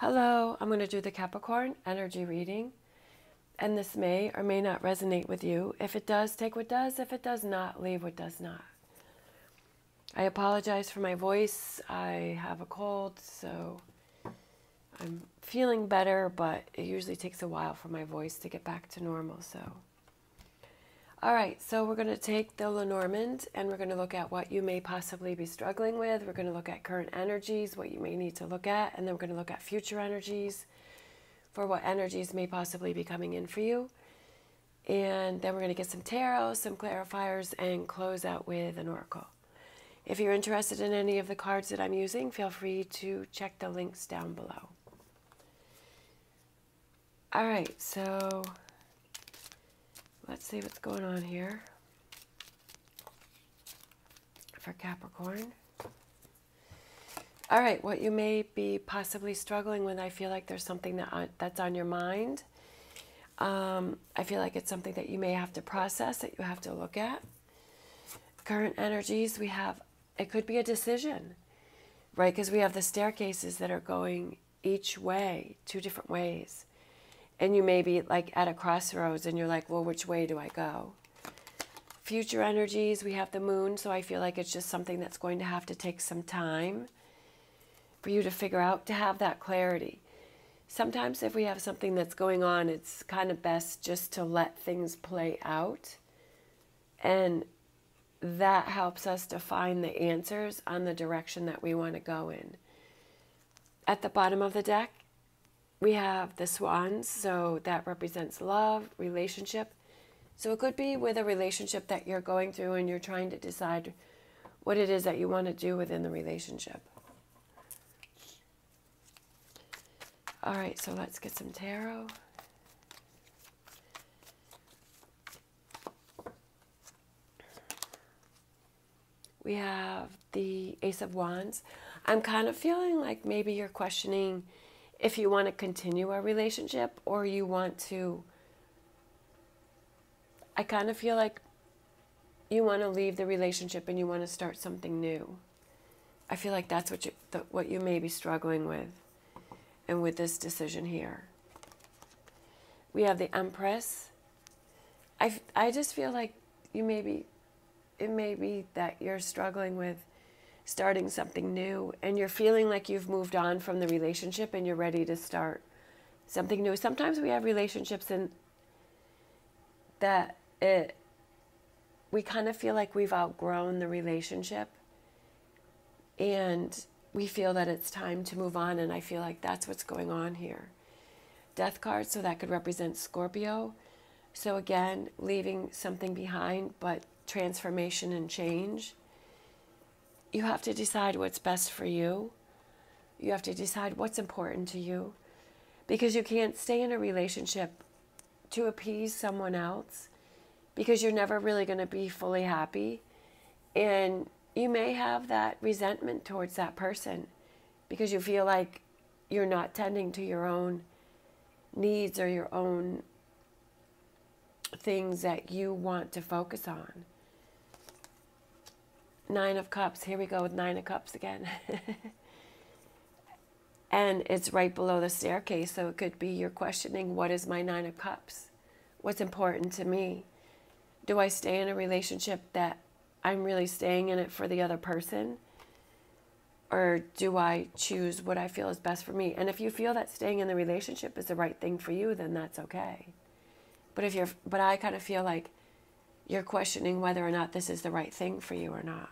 Hello, I'm going to do the Capricorn energy reading, and this may or may not resonate with you. If it does, take what does. If it does not, leave what does not. I apologize for my voice. I have a cold, so I'm feeling better, but it usually takes a while for my voice to get back to normal. All right, so we're going to take the Lenormand, and we're going to look at what you may possibly be struggling with. We're going to look at current energies, what you may need to look at, and then we're going to look at future energies for what energies may possibly be coming in for you. And then we're going to get some tarot, some clarifiers, and close out with an oracle. If you're interested in any of the cards that I'm using, feel free to check the links down below. All right, so let's see what's going on here for Capricorn. All right, what you may be possibly struggling with, I feel like there's something that's on your mind. I feel like it's something that you may have to process, that you have to look at. Current energies, we have, it could be a decision, right? Because we have the staircases that are going each way, two different ways. And you may be like at a crossroads and you're like, well, which way do I go? Future energies, we have the moon. So I feel like it's just something that's going to have to take some time for you to figure out, to have that clarity. Sometimes if we have something that's going on, it's kind of best just to let things play out. And that helps us to find the answers on the direction that we want to go in. At the bottom of the deck, we have the swans, so that represents love, relationship. So it could be with a relationship that you're going through and you're trying to decide what it is that you want to do within the relationship. All right, so let's get some tarot. We have the Ace of Wands. I'm kind of feeling like maybe you're questioning if you want to continue a relationship or you want to, I kind of feel like you want to leave the relationship and you want to start something new. I feel like that's what you may be struggling with, and with this decision here. We have the Empress. I just feel like it may be that you're struggling with starting something new, and you're feeling like you've moved on from the relationship and you're ready to start something new. Sometimes we have relationships we kind of feel like we've outgrown the relationship and we feel that it's time to move on, and I feel like that's what's going on here. Death card, so that could represent Scorpio. So again, leaving something behind, but transformation and change. You have to decide what's best for you. You have to decide what's important to you, because you can't stay in a relationship to appease someone else, because you're never really going to be fully happy. And you may have that resentment towards that person because you feel like you're not tending to your own needs or your own things that you want to focus on. Nine of Cups. Here we go with Nine of Cups again. And it's right below the staircase, so it could be you're questioning, what is my Nine of Cups? What's important to me? Do I stay in a relationship that I'm really staying in it for the other person? Or do I choose what I feel is best for me? And if you feel that staying in the relationship is the right thing for you, then that's okay. But I kind of feel like you're questioning whether or not this is the right thing for you or not.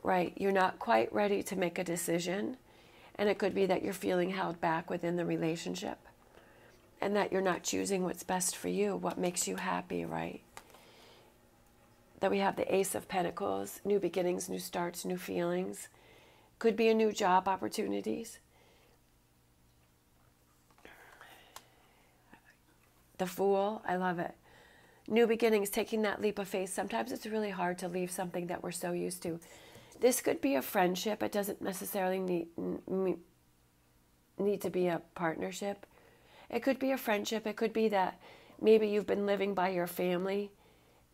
Right? You're not quite ready to make a decision. And it could be that you're feeling held back within the relationship, and that you're not choosing what's best for you, what makes you happy, right? That we have the Ace of Pentacles, new beginnings, new starts, new feelings. Could be a new job opportunities. The Fool, I love it. New beginnings, taking that leap of faith. Sometimes it's really hard to leave something that we're so used to. This could be a friendship. It doesn't necessarily need to be a partnership. It could be a friendship. It could be that maybe you've been living by your family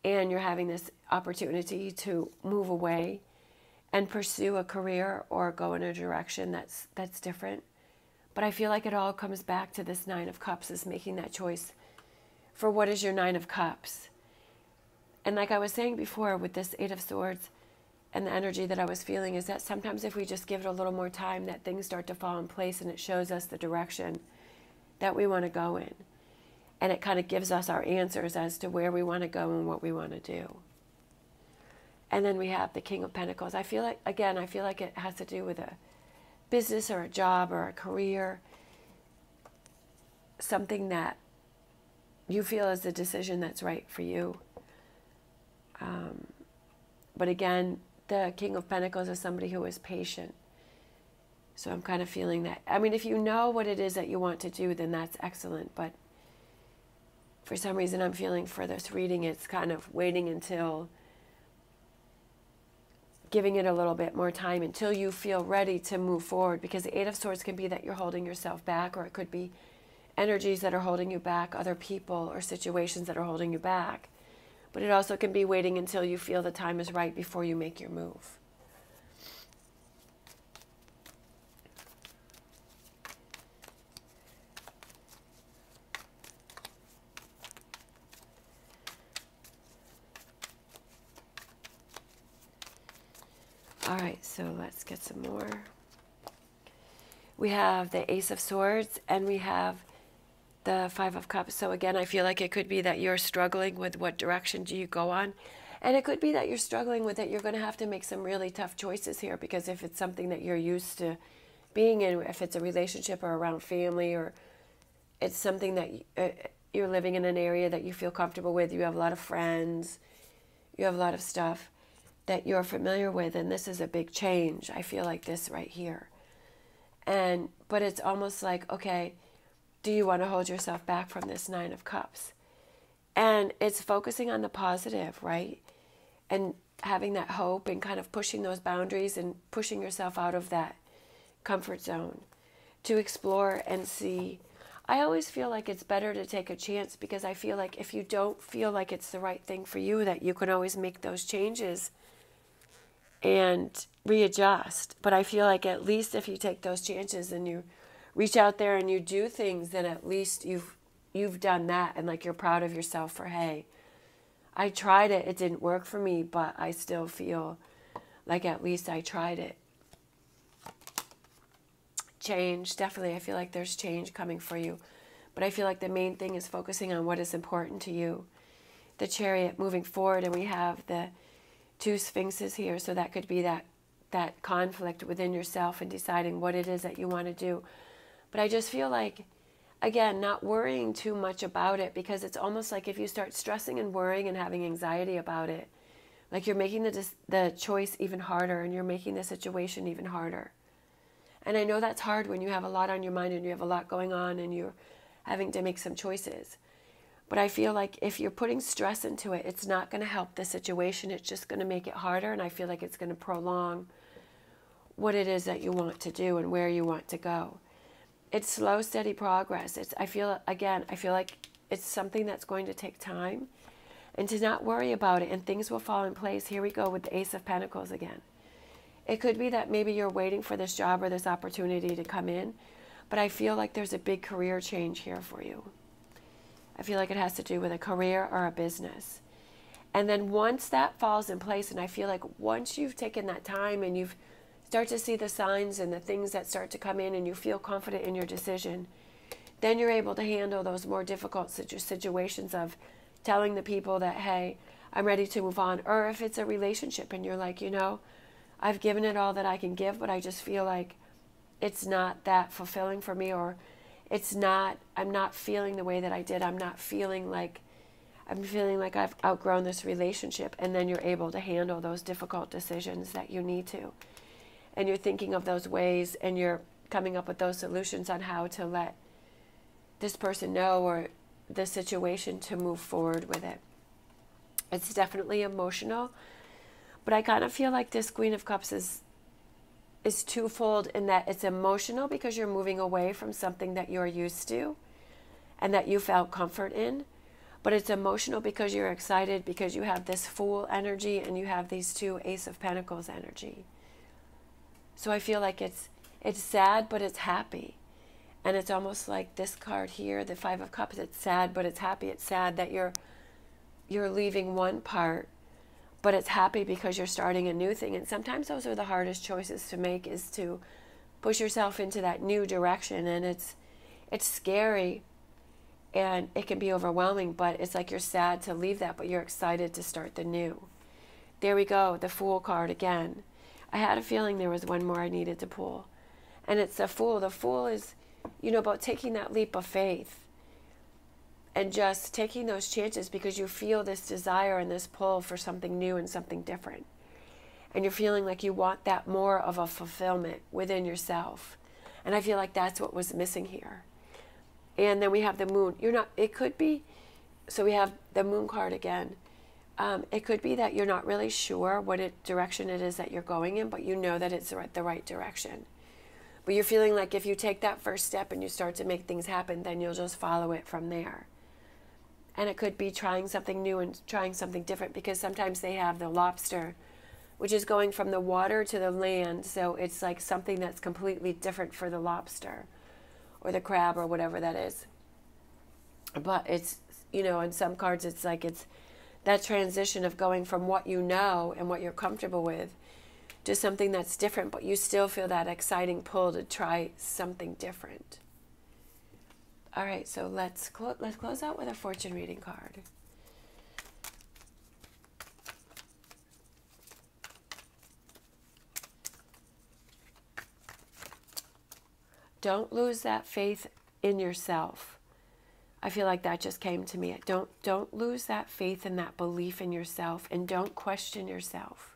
and you're having this opportunity to move away and pursue a career or go in a direction that's different. But I feel like it all comes back to this Nine of Cups, is making that choice for what is your Nine of Cups. And like I was saying before with this Eight of Swords and the energy that I was feeling, is that sometimes if we just give it a little more time, that things start to fall in place and it shows us the direction that we want to go in. And it kind of gives us our answers as to where we want to go and what we want to do. And then we have the King of Pentacles. I feel like, again, I feel like it has to do with a business or a job or a career. Something that you feel is the decision that's right for you. But again, the King of Pentacles is somebody who is patient. So I'm kind of feeling that. I mean, if you know what it is that you want to do, then that's excellent. But for some reason, I'm feeling for this reading, it's kind of waiting until, giving it a little bit more time until you feel ready to move forward. Because the Eight of Swords can be that you're holding yourself back, or it could be energies that are holding you back, other people or situations that are holding you back. But it also can be waiting until you feel the time is right before you make your move. All right, so let's get some more. We have the Ace of Swords and we have the Five of Cups. So again, I feel like it could be that you're struggling with what direction do you go on. And it could be that you're struggling with it. You're going to have to make some really tough choices here, because if it's something that you're used to being in, if it's a relationship or around family, or it's something that you're living in an area that you feel comfortable with, you have a lot of friends, you have a lot of stuff that you're familiar with, and this is a big change. I feel like this right here. But it's almost like, okay, do you want to hold yourself back from this Nine of Cups? And it's focusing on the positive, right? And having that hope and kind of pushing those boundaries and pushing yourself out of that comfort zone to explore and see. I always feel like it's better to take a chance, because I feel like if you don't feel like it's the right thing for you, that you can always make those changes and readjust. But I feel like at least if you take those chances and you reach out there and you do things, then at least you've done that, and like you're proud of yourself for, hey, I tried it, it didn't work for me, but I still feel like at least I tried it. Change, definitely, I feel like there's change coming for you. But I feel like the main thing is focusing on what is important to you. The Chariot moving forward, and we have the two Sphinxes here, so that could be that conflict within yourself and deciding what it is that you want to do. But I just feel like, again, not worrying too much about it, because it's almost like if you start stressing and worrying and having anxiety about it, like you're making the choice even harder, and you're making the situation even harder. And I know that's hard when you have a lot on your mind and you have a lot going on and you're having to make some choices. But I feel like if you're putting stress into it, it's not going to help the situation. It's just going to make it harder, and I feel like it's going to prolong what it is that you want to do and where you want to go. It's slow, steady progress. I feel like it's something that's going to take time, and to not worry about it, and things will fall in place. Here we go with the Ace of Pentacles again. It could be that maybe you're waiting for this job or this opportunity to come in, but I feel like there's a big career change here for you. I feel like it has to do with a career or a business. And then once that falls in place, and I feel like once you've taken that time and you've start to see the signs and the things that start to come in and you feel confident in your decision, then you're able to handle those more difficult situations of telling the people that, hey, I'm ready to move on. Or if it's a relationship and you're like, you know, I've given it all that I can give, but I just feel like it's not that fulfilling for me, or I'm not feeling the way that I did. I'm feeling like I've outgrown this relationship. And then you're able to handle those difficult decisions that you need to. And you're thinking of those ways, and you're coming up with those solutions on how to let this person know, or the situation, to move forward with it. It's definitely emotional, but I kind of feel like this Queen of Cups is twofold, in that it's emotional because you're moving away from something that you're used to and that you felt comfort in, but it's emotional because you're excited, because you have this Fool energy and you have these two Ace of Pentacles energy. So I feel like it's sad, but it's happy. And it's almost like this card here, the Five of Cups, it's sad, but it's happy. It's sad that you're leaving one part, but it's happy because you're starting a new thing. And sometimes those are the hardest choices to make, is to push yourself into that new direction. And it's scary and it can be overwhelming, but it's like you're sad to leave that, but you're excited to start the new. There we go, the Fool card again. I had a feeling there was one more I needed to pull. And it's the Fool. The Fool is, about taking that leap of faith and just taking those chances because you feel this desire and this pull for something new and something different. And you're feeling like you want that more of a fulfillment within yourself. And I feel like that's what was missing here. And then we have the Moon. It could be, so we have the Moon card again. It could be that you're not really sure what direction it is that you're going in, but you know that it's the right direction. But you're feeling like if you take that first step and you start to make things happen, then you'll just follow it from there. And it could be trying something new and trying something different, because sometimes they have the Lobster, which is going from the water to the land. So it's like something that's completely different for the lobster or the crab or whatever that is. But it's, in some cards, it's like it's that transition of going from what you know and what you're comfortable with to something that's different, but you still feel that exciting pull to try something different. All right, so let's close out with a fortune reading card. Don't lose that faith in yourself. I feel like that just came to me. Don't lose that faith and that belief in yourself, and don't question yourself.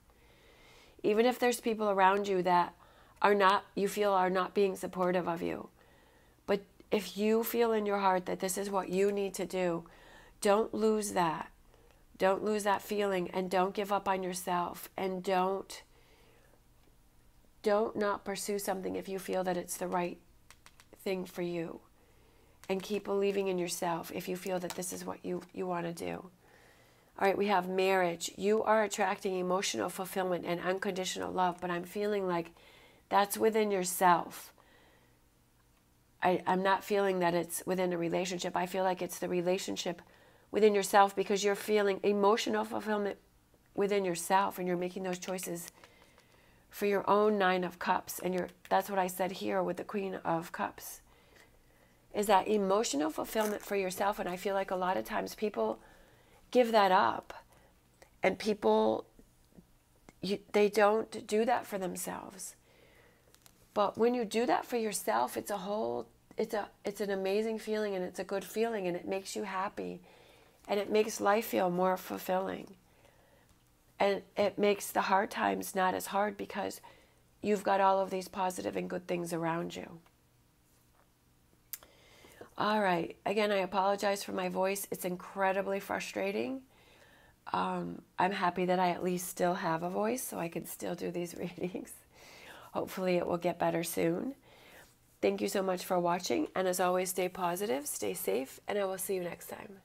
Even if there's people around you that you feel are not being supportive of you. But if you feel in your heart that this is what you need to do, don't lose that. Don't lose that feeling, and don't give up on yourself, and don't not pursue something if you feel that it's the right thing for you. And keep believing in yourself if you feel that this is what you want to do. All right, we have marriage. You are attracting emotional fulfillment and unconditional love, but I'm feeling like that's within yourself. I'm not feeling that it's within a relationship. I feel like it's the relationship within yourself, because you're feeling emotional fulfillment within yourself, and you're making those choices for your own Nine of Cups. And that's what I said here with the Queen of Cups, is that emotional fulfillment for yourself. And I feel like a lot of times people give that up, and people, they don't do that for themselves. But when you do that for yourself, it's an amazing feeling, and it's a good feeling, and it makes you happy, and it makes life feel more fulfilling. And it makes the hard times not as hard, because you've got all of these positive and good things around you. All right. Again, I apologize for my voice. It's incredibly frustrating. I'm happy that I at least still have a voice, so I can still do these readings. Hopefully it will get better soon. Thank you so much for watching. And as always, stay positive, stay safe, and I will see you next time.